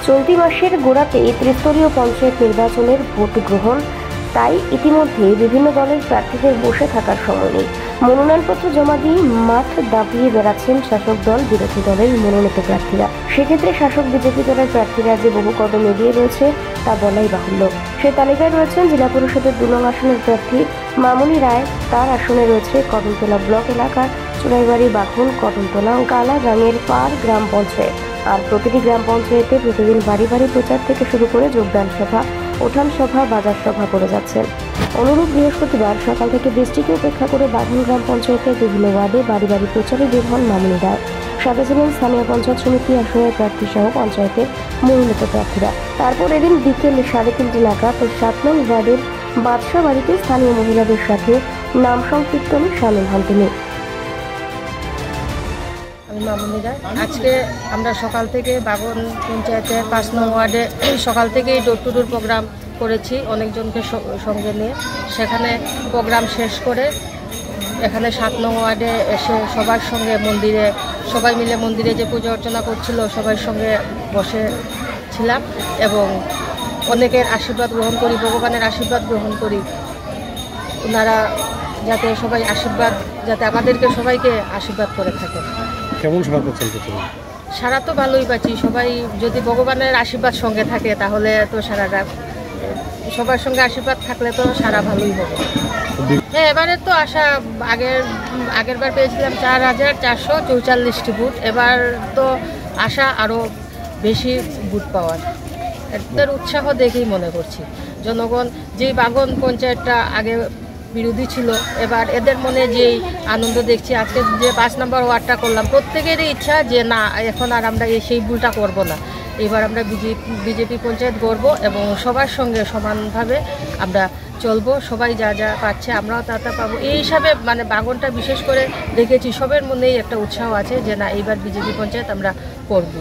চলতি মাসের গোড়াতেই ত্রিস্তরীয় পঞ্চায়েত নির্বাচনের ভোট গ্রহণ, তাই ইতিমধ্যে বিভিন্ন দলের প্রার্থীদের বসে থাকার সময় নেই। মনোনয়নপত্র জমা দিয়ে মাঠ দাপিয়ে বেড়াচ্ছেন শাসক দল বিরোধী দলের মনোনীত প্রার্থীরা। সেক্ষেত্রে শাসক বিজেপি দলের প্রার্থীরা যে বহু কদম এগিয়ে রয়েছে তা বলাই বাহুল্য। সে তালিকায় রয়েছেন জেলা পরিষদের 2 নং আসনের প্রার্থী মামনি রায়। তার আসনে রয়েছে কদমতলা ব্লক এলাকার চুনাইবাড়ি, বাঘন, কদমতলা ও কালাগাঙের পার গ্রাম পঞ্চায়েত। আর প্রতিটি গ্রাম পঞ্চায়েতে প্রতিদিন বাড়ি বাড়ি প্রচার থেকে শুরু করে যোগদান সভা, উঠান সভা, বাজার সভা করে যাচ্ছেন। অনুরূপ বৃহস্পতিবার সকাল থেকে বৃষ্টিকে উপেক্ষা করে বাঘন গ্রাম পঞ্চায়েতের বিভিন্ন ওয়ার্ডে বাড়ি বাড়ি প্রচারে বের হন মামনি রায়। সাথে ছিলেন স্থানীয় পঞ্চায়েত সমিতি আসনের প্রার্থী সহ পঞ্চায়েতের মনোনীত প্রার্থীরা। তারপর এদিন বিকেল 3:30 নাগাদ 7 নং ওয়ার্ডের বাদশা বাড়িতে স্থানীয় মহিলাদের সাথে নাম সংকীর্তনে সামিল হন তিনি। মামনি রায়। আজকে আমরা সকাল থেকে বাগন পঞ্চায়েতের 5 নং ওয়ার্ডে সকাল থেকেই ডোর টু ডোর প্রোগ্রাম করেছি অনেকজনকে সঙ্গে নিয়ে। সেখানে প্রোগ্রাম শেষ করে এখানে 7 নং ওয়ার্ডে এসে সবার সঙ্গে মন্দিরে, সবাই মিলে মন্দিরে যে পুজো অর্চনা করছিল সবার সঙ্গে বসেছিলাম এবং অনেকের আশীর্বাদ গ্রহণ করি, ভগবানের আশীর্বাদ গ্রহণ করি। ওনারা যাতে সবাই আশীর্বাদ, যাতে আমাদেরকে সবাইকে আশীর্বাদ করে থাকে। কেমন সারা পাচ্ছেন? সারা তো ভালোই পাচ্ছি। সবাই যদি ভগবানের আশীর্বাদ সঙ্গে থাকে তাহলে তো সারাটা, সবার সঙ্গে আশীর্বাদ থাকলে তো সারা ভালোই হবে। হ্যাঁ, এবারে তো আশা আগের বার পেয়েছিলাম 4444টি ভোট। এবার তো আশা আরও বেশি ভোট পাওয়ার। এদের উৎসাহ দেখেই মনে করছি জনগণ, যেই বাগন পঞ্চায়েতটা আগে বিরোধী ছিল, এবার এদের মনে যেই আনন্দ দেখছি। আজকে যে 5 নম্বর ওয়ার্ডটা করলাম, প্রত্যেকেরই ইচ্ছা যে না, এখন আর আমরা সেই ভুলটা করব না। এবার আমরা বিজেপি পঞ্চায়েত গড়ব এবং সবার সঙ্গে সমানভাবে আমরা চলবো। সবাই যা যা পাচ্ছে আমরাও তা পাবো। এই হিসাবে মানে বাগনটা বিশেষ করে দেখেছি সবের মধ্যেই একটা উৎসাহ আছে যে না, এইবার বিজেপি পঞ্চায়েত আমরা করব।